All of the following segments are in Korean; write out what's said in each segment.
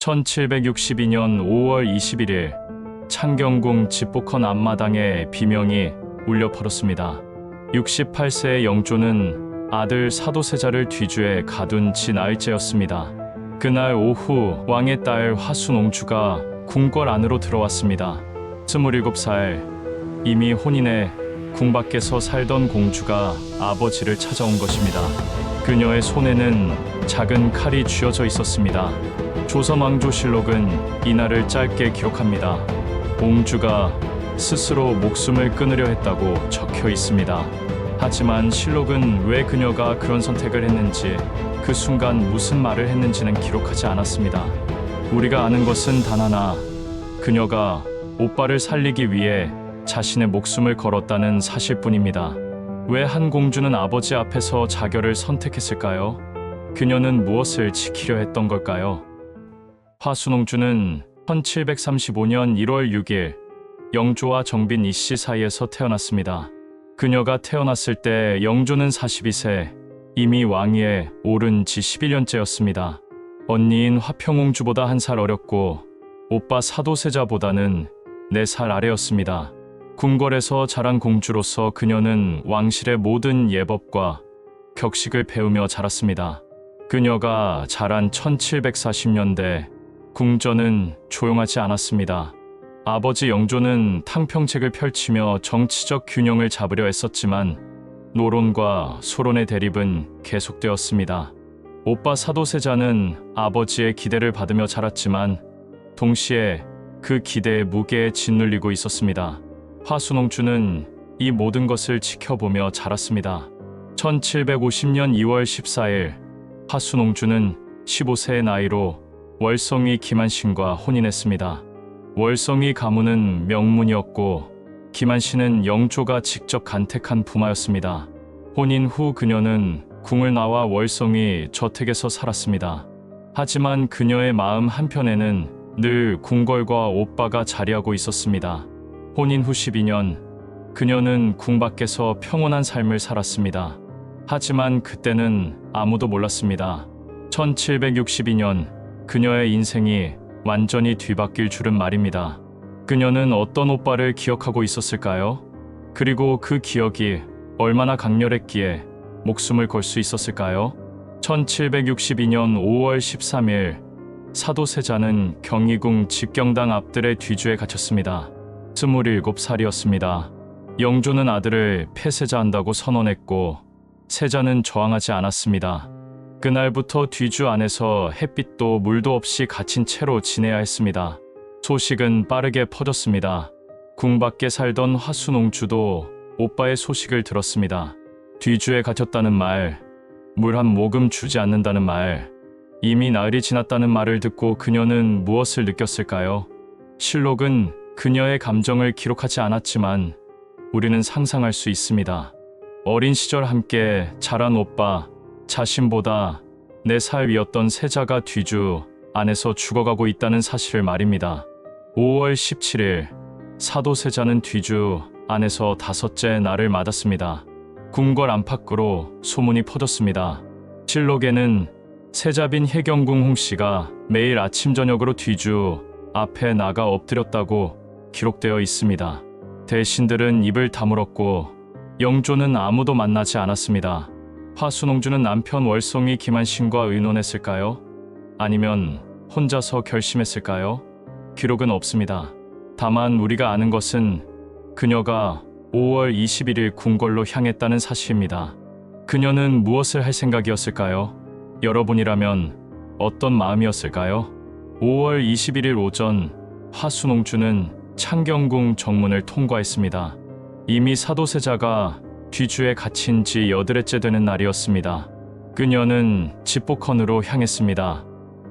1762년 5월 21일 창경궁 집복헌 앞마당에 비명이 울려 퍼졌습니다. 68세의 영조는 아들 사도세자를 뒤주에 가둔 지 나흘째였습니다. 그날 오후 왕의 딸 화순옹주가 궁궐 안으로 들어왔습니다. 27살, 이미 혼인해 궁 밖에서 살던 공주가 아버지를 찾아온 것입니다. 그녀의 손에는 작은 칼이 쥐어져 있었습니다. 조선왕조실록은 이날을 짧게 기록합니다. 옹주가 스스로 목숨을 끊으려 했다고 적혀 있습니다. 하지만 실록은 왜 그녀가 그런 선택을 했는지, 그 순간 무슨 말을 했는지는 기록하지 않았습니다. 우리가 아는 것은 단 하나, 그녀가 오빠를 살리기 위해 자신의 목숨을 걸었다는 사실뿐입니다. 왜 한 공주는 아버지 앞에서 자결을 선택했을까요? 그녀는 무엇을 지키려 했던 걸까요? 화순옹주는 1735년 1월 6일 영조와 정빈 이씨 사이에서 태어났습니다. 그녀가 태어났을 때 영조는 42세, 이미 왕위에 오른 지 11년째였습니다. 언니인 화평옹주보다 1살 어렸고 오빠 사도세자보다는 4살 아래였습니다. 궁궐에서 자란 공주로서 그녀는 왕실의 모든 예법과 격식을 배우며 자랐습니다. 그녀가 자란 1740년대 궁전은 조용하지 않았습니다. 아버지 영조는 탕평책을 펼치며 정치적 균형을 잡으려 애썼지만 노론과 소론의 대립은 계속되었습니다. 오빠 사도세자는 아버지의 기대를 받으며 자랐지만 동시에 그 기대의 무게에 짓눌리고 있었습니다. 화순옹주는 이 모든 것을 지켜보며 자랐습니다. 1750년 2월 14일 화순옹주는 15세의 나이로 월성위 김한신과 혼인했습니다. 월성위 가문은 명문이었고 김한신은 영조가 직접 간택한 부마였습니다. 혼인 후 그녀는 궁을 나와 월성위 저택에서 살았습니다. 하지만 그녀의 마음 한편에는 늘 궁궐과 오빠가 자리하고 있었습니다. 혼인 후 12년 그녀는 궁 밖에서 평온한 삶을 살았습니다. 하지만 그때는 아무도 몰랐습니다. 1762년 그녀의 인생이 완전히 뒤바뀔 줄은 말입니다. 그녀는 어떤 오빠를 기억하고 있었을까요? 그리고 그 기억이 얼마나 강렬했기에 목숨을 걸 수 있었을까요? 1762년 5월 13일 사도세자는 경희궁 집경당 앞들의 뒤주에 갇혔습니다. 27살이었습니다. 영조는 아들을 폐세자한다고 선언했고 세자는 저항하지 않았습니다. 그날부터 뒤주 안에서 햇빛도 물도 없이 갇힌 채로 지내야 했습니다. 소식은 빠르게 퍼졌습니다. 궁 밖에 살던 화순옹주도 오빠의 소식을 들었습니다. 뒤주에 갇혔다는 말, 물 한 모금 주지 않는다는 말, 이미 나흘이 지났다는 말을 듣고 그녀는 무엇을 느꼈을까요? 실록은 그녀의 감정을 기록하지 않았지만 우리는 상상할 수 있습니다. 어린 시절 함께 자란 오빠, 자신보다 4살 위였던 세자가 뒤주 안에서 죽어가고 있다는 사실을 말입니다. 5월 17일 사도세자는 뒤주 안에서 5째 날을 맞았습니다. 궁궐 안팎으로 소문이 퍼졌습니다. 실록에는 세자빈 혜경궁 홍씨가 매일 아침 저녁으로 뒤주 앞에 나가 엎드렸다고 기록되어 있습니다. 대신들은 입을 다물었고 영조는 아무도 만나지 않았습니다. 화순옹주는 남편 월성위 김한신과 의논했을까요? 아니면 혼자서 결심했을까요? 기록은 없습니다. 다만 우리가 아는 것은 그녀가 5월 21일 궁궐로 향했다는 사실입니다. 그녀는 무엇을 할 생각이었을까요? 여러분이라면 어떤 마음이었을까요? 5월 21일 오전 화순옹주는 창경궁 정문을 통과했습니다. 이미 사도세자가 뒤주에 갇힌 지 8회째 되는 날이었습니다. 그녀는 집복헌으로 향했습니다.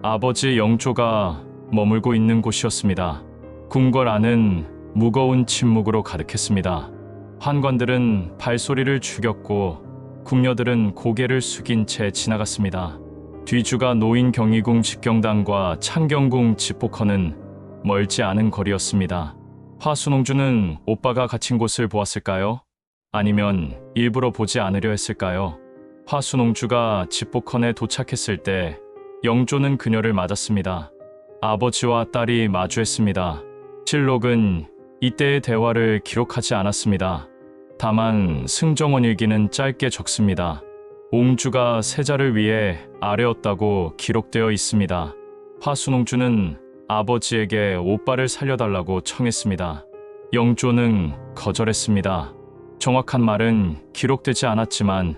아버지 영조가 머물고 있는 곳이었습니다. 궁궐 안은 무거운 침묵으로 가득했습니다. 환관들은 발소리를 죽였고 궁녀들은 고개를 숙인 채 지나갔습니다. 뒤주가 놓인 경희궁 집경당과 창경궁 집복헌은 멀지 않은 거리였습니다. 화순옹주는 오빠가 갇힌 곳을 보았을까요? 아니면 일부러 보지 않으려 했을까요? 화순옹주가 집복헌에 도착했을 때 영조는 그녀를 맞았습니다. 아버지와 딸이 마주했습니다. 실록은 이때의 대화를 기록하지 않았습니다. 다만 승정원 일기는 짧게 적습니다. 옹주가 세자를 위해 아뢰었다고 기록되어 있습니다. 화순옹주는 아버지에게 오빠를 살려달라고 청했습니다. 영조는 거절했습니다. 정확한 말은 기록되지 않았지만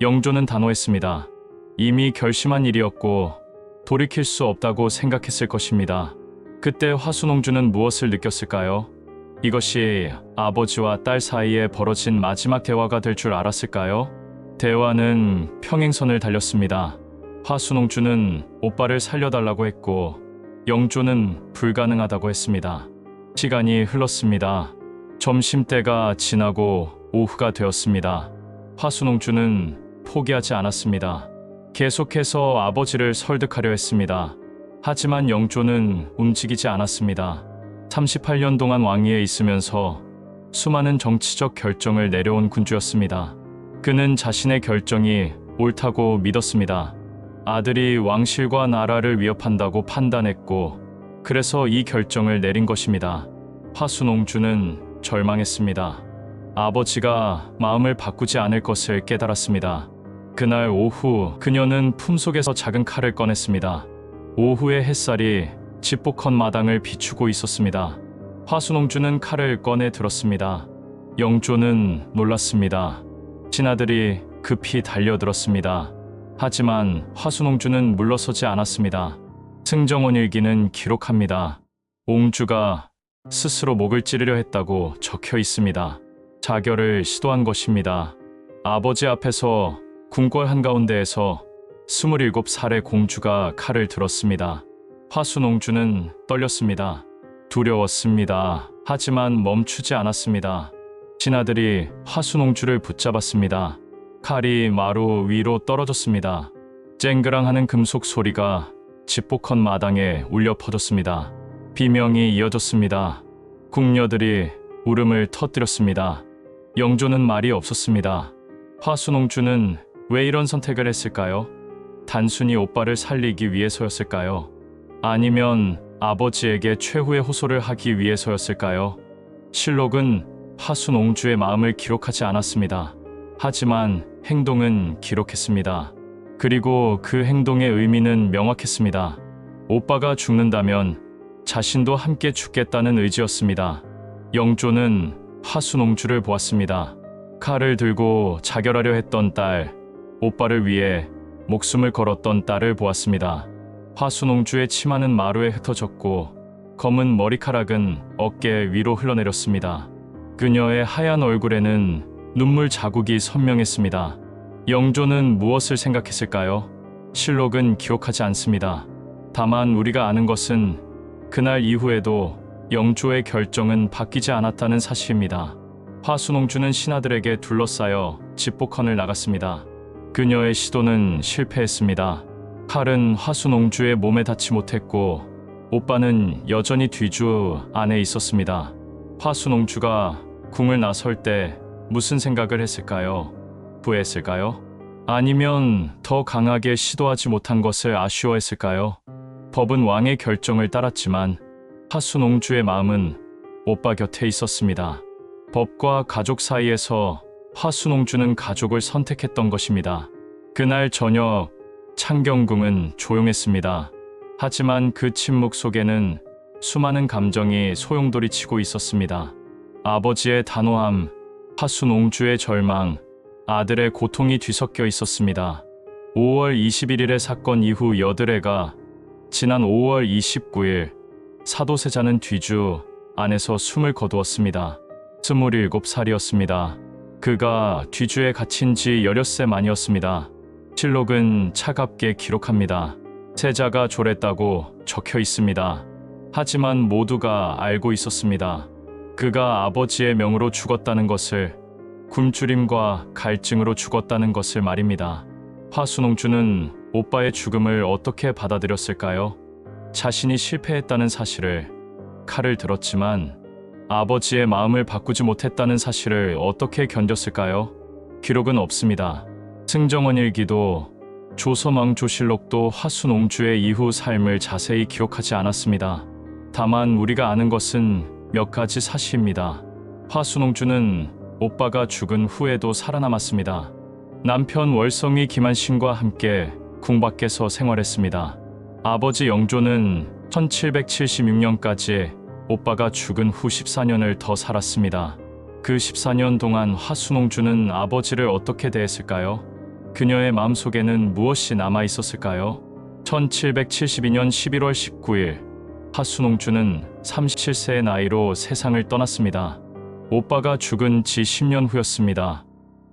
영조는 단호했습니다. 이미 결심한 일이었고 돌이킬 수 없다고 생각했을 것입니다. 그때 화순옹주는 무엇을 느꼈을까요? 이것이 아버지와 딸 사이에 벌어진 마지막 대화가 될 줄 알았을까요? 대화는 평행선을 달렸습니다. 화순옹주는 오빠를 살려달라고 했고 영조는 불가능하다고 했습니다. 시간이 흘렀습니다. 점심때가 지나고 오후가 되었습니다. 화순옹주는 포기하지 않았습니다. 계속해서 아버지를 설득하려 했습니다. 하지만 영조는 움직이지 않았습니다. 38년 동안 왕위에 있으면서 수많은 정치적 결정을 내려온 군주였습니다. 그는 자신의 결정이 옳다고 믿었습니다. 아들이 왕실과 나라를 위협한다고 판단했고 그래서 이 결정을 내린 것입니다. 화순옹주는 절망했습니다. 아버지가 마음을 바꾸지 않을 것을 깨달았습니다. 그날 오후 그녀는 품속에서 작은 칼을 꺼냈습니다. 오후의 햇살이 집복헌 마당을 비추고 있었습니다. 화순옹주는 칼을 꺼내 들었습니다. 영조는 놀랐습니다. 친아들이 급히 달려들었습니다. 하지만 화순옹주는 물러서지 않았습니다. 승정원 일기는 기록합니다. 옹주가 스스로 목을 찌르려 했다고 적혀 있습니다. 자결을 시도한 것입니다. 아버지 앞에서 궁궐 한가운데에서 27살의 공주가 칼을 들었습니다. 화순옹주는 떨렸습니다. 두려웠습니다. 하지만 멈추지 않았습니다. 친아들이 화순옹주를 붙잡았습니다. 칼이 마루 위로 떨어졌습니다. 쨍그랑하는 금속 소리가 집복헌 마당에 울려 퍼졌습니다. 비명이 이어졌습니다. 궁녀들이 울음을 터뜨렸습니다. 영조는 말이 없었습니다. 화순옹주는 왜 이런 선택을 했을까요? 단순히 오빠를 살리기 위해서였을까요? 아니면 아버지에게 최후의 호소를 하기 위해서였을까요? 실록은 화순옹주의 마음을 기록하지 않았습니다. 하지만 행동은 기록했습니다. 그리고 그 행동의 의미는 명확했습니다. 오빠가 죽는다면 자신도 함께 죽겠다는 의지였습니다. 영조는 화순옹주를 보았습니다. 칼을 들고 자결하려 했던 딸, 오빠를 위해 목숨을 걸었던 딸을 보았습니다. 화순옹주의 치마는 마루에 흩어졌고 검은 머리카락은 어깨 위로 흘러내렸습니다. 그녀의 하얀 얼굴에는 눈물 자국이 선명했습니다. 영조는 무엇을 생각했을까요? 실록은 기록하지 않습니다. 다만 우리가 아는 것은 그날 이후에도 영조의 결정은 바뀌지 않았다는 사실입니다. 화순옹주는 신하들에게 둘러싸여 집복헌을 나갔습니다. 그녀의 시도는 실패했습니다. 칼은 화순옹주의 몸에 닿지 못했고 오빠는 여전히 뒤주 안에 있었습니다. 화순옹주가 궁을 나설 때 무슨 생각을 했을까요? 후회했을까요? 아니면 더 강하게 시도하지 못한 것을 아쉬워했을까요? 법은 왕의 결정을 따랐지만 화순옹주의 마음은 오빠 곁에 있었습니다. 법과 가족 사이에서 화순옹주는 가족을 선택했던 것입니다. 그날 저녁 창경궁은 조용했습니다. 하지만 그 침묵 속에는 수많은 감정이 소용돌이치고 있었습니다. 아버지의 단호함, 화순옹주의 절망, 아들의 고통이 뒤섞여 있었습니다. 5월 21일의 사건 이후 여드레가 지난 5월 29일 사도세자는 뒤주 안에서 숨을 거두었습니다. 27살이었습니다. 그가 뒤주에 갇힌 지 여럿새 만이었습니다. 실록은 차갑게 기록합니다. 세자가 졸했다고 적혀 있습니다. 하지만 모두가 알고 있었습니다. 그가 아버지의 명으로 죽었다는 것을, 굶주림과 갈증으로 죽었다는 것을 말입니다. 화순옹주는 오빠의 죽음을 어떻게 받아들였을까요? 자신이 실패했다는 사실을, 칼을 들었지만 아버지의 마음을 바꾸지 못했다는 사실을 어떻게 견뎠을까요? 기록은 없습니다. 승정원 일기도 조선왕조실록도 화순옹주의 이후 삶을 자세히 기록하지 않았습니다. 다만 우리가 아는 것은 몇 가지 사실입니다. 화순옹주는 오빠가 죽은 후에도 살아남았습니다. 남편 월성위 김한신과 함께 궁 밖에서 생활했습니다. 아버지 영조는 1776년까지 오빠가 죽은 후 14년을 더 살았습니다. 그 14년 동안 화순옹주는 아버지를 어떻게 대했을까요? 그녀의 마음속에는 무엇이 남아 있었을까요? 1772년 11월 19일 화순옹주는 37세의 나이로 세상을 떠났습니다. 오빠가 죽은 지 10년 후였습니다.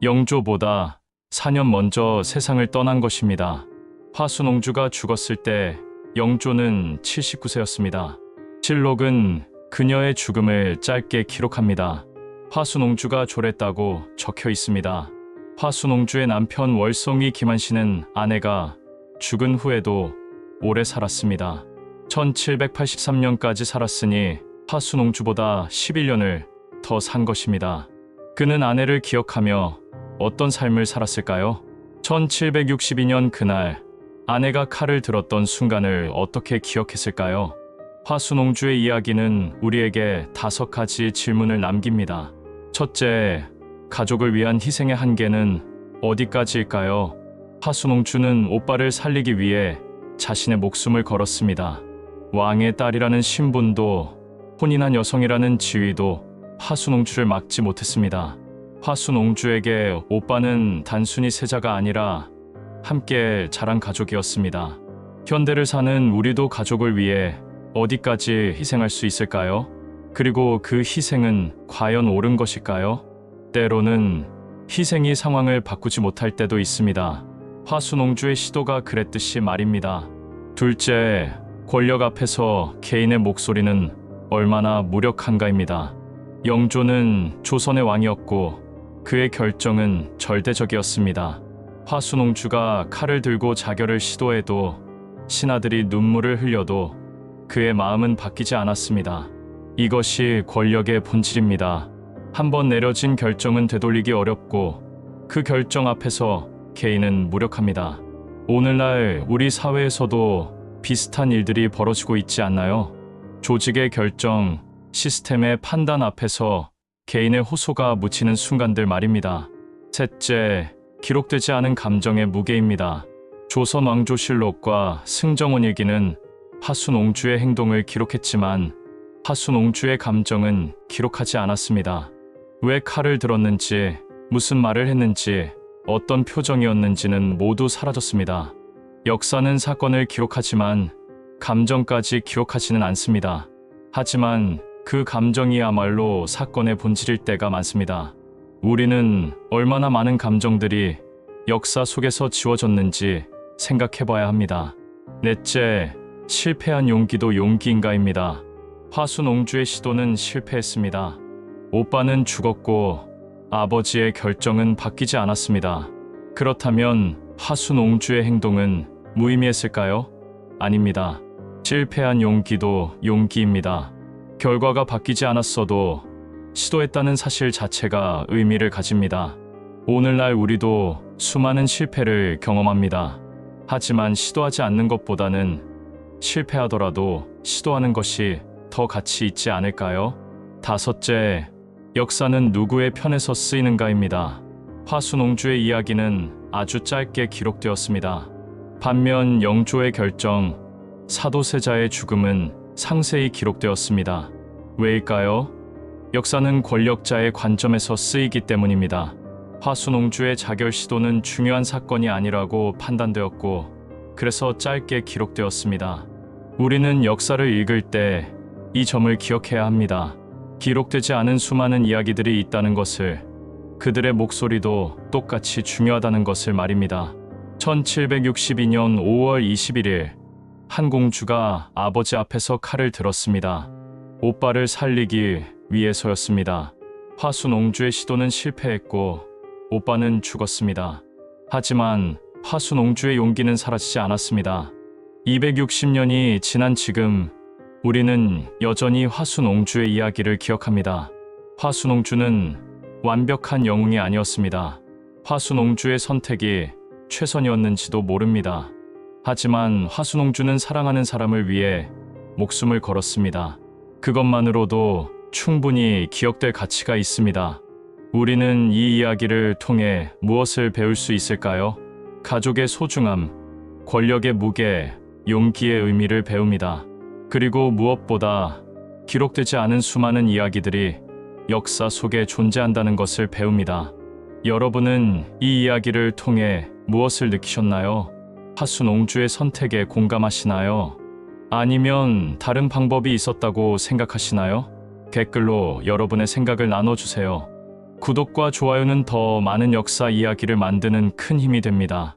영조보다 4년 먼저 세상을 떠난 것입니다. 화순옹주가 죽었을 때 영조는 79세였습니다. 실록은 그녀의 죽음을 짧게 기록합니다. 화순옹주가 졸했다고 적혀 있습니다. 화순옹주의 남편 월성위 김한신은 아내가 죽은 후에도 오래 살았습니다. 1783년까지 살았으니 화순옹주보다 11년을 더 산 것입니다. 그는 아내를 기억하며 어떤 삶을 살았을까요? 1762년 그날 아내가 칼을 들었던 순간을 어떻게 기억했을까요? 화순옹주의 이야기는 우리에게 5가지 질문을 남깁니다. 첫째, 가족을 위한 희생의 한계는 어디까지일까요? 화순옹주는 오빠를 살리기 위해 자신의 목숨을 걸었습니다. 왕의 딸이라는 신분도 혼인한 여성이라는 지위도 화순옹주를 막지 못했습니다. 화순옹주에게 오빠는 단순히 세자가 아니라 함께 자란 가족이었습니다. 현대를 사는 우리도 가족을 위해 어디까지 희생할 수 있을까요? 그리고 그 희생은 과연 옳은 것일까요? 때로는 희생이 상황을 바꾸지 못할 때도 있습니다. 화순옹주의 시도가 그랬듯이 말입니다. 둘째, 권력 앞에서 개인의 목소리는 얼마나 무력한가입니다. 영조는 조선의 왕이었고 그의 결정은 절대적이었습니다. 화순옹주가 칼을 들고 자결을 시도해도 신하들이 눈물을 흘려도 그의 마음은 바뀌지 않았습니다. 이것이 권력의 본질입니다. 한번 내려진 결정은 되돌리기 어렵고 그 결정 앞에서 개인은 무력합니다. 오늘날 우리 사회에서도 비슷한 일들이 벌어지고 있지 않나요? 조직의 결정, 시스템의 판단 앞에서 개인의 호소가 묻히는 순간들 말입니다. 셋째, 기록되지 않은 감정의 무게입니다. 조선왕조실록과 승정원일기는 화순옹주의 행동을 기록했지만 화순옹주의 감정은 기록하지 않았습니다. 왜 칼을 들었는지, 무슨 말을 했는지, 어떤 표정이었는지는 모두 사라졌습니다. 역사는 사건을 기록하지만 감정까지 기억하지는 않습니다. 하지만 그 감정이야말로 사건의 본질일 때가 많습니다. 우리는 얼마나 많은 감정들이 역사 속에서 지워졌는지 생각해봐야 합니다. 넷째, 실패한 용기도 용기인가입니다. 화순옹주의 시도는 실패했습니다. 오빠는 죽었고 아버지의 결정은 바뀌지 않았습니다. 그렇다면 화순옹주의 행동은 무의미했을까요? 아닙니다. 실패한 용기도 용기입니다. 결과가 바뀌지 않았어도 시도했다는 사실 자체가 의미를 가집니다. 오늘날 우리도 수많은 실패를 경험합니다. 하지만 시도하지 않는 것보다는 실패하더라도 시도하는 것이 더 가치 있지 않을까요? 다섯째, 역사는 누구의 편에서 쓰이는가입니다. 화순옹주의 이야기는 아주 짧게 기록되었습니다. 반면 영조의 결정, 사도세자의 죽음은 상세히 기록되었습니다. 왜일까요? 역사는 권력자의 관점에서 쓰이기 때문입니다. 화순옹주의 자결 시도는 중요한 사건이 아니라고 판단되었고 그래서 짧게 기록되었습니다. 우리는 역사를 읽을 때 이 점을 기억해야 합니다. 기록되지 않은 수많은 이야기들이 있다는 것을, 그들의 목소리도 똑같이 중요하다는 것을 말입니다. 1762년 5월 21일 한 공주가 아버지 앞에서 칼을 들었습니다. 오빠를 살리기 위해서였습니다. 화순옹주의 시도는 실패했고 오빠는 죽었습니다. 하지만 화순옹주의 용기는 사라지지 않았습니다. 260년이 지난 지금 우리는 여전히 화순옹주의 이야기를 기억합니다. 화순옹주는 완벽한 영웅이 아니었습니다. 화순옹주의 선택이 최선이었는지도 모릅니다. 하지만 화순옹주는 사랑하는 사람을 위해 목숨을 걸었습니다. 그것만으로도 충분히 기억될 가치가 있습니다. 우리는 이 이야기를 통해 무엇을 배울 수 있을까요? 가족의 소중함, 권력의 무게, 용기의 의미를 배웁니다. 그리고 무엇보다 기록되지 않은 수많은 이야기들이 역사 속에 존재한다는 것을 배웁니다. 여러분은 이 이야기를 통해 무엇을 느끼셨나요? 화순옹주의 선택에 공감하시나요? 아니면 다른 방법이 있었다고 생각하시나요? 댓글로 여러분의 생각을 나눠주세요. 구독과 좋아요는 더 많은 역사 이야기를 만드는 큰 힘이 됩니다.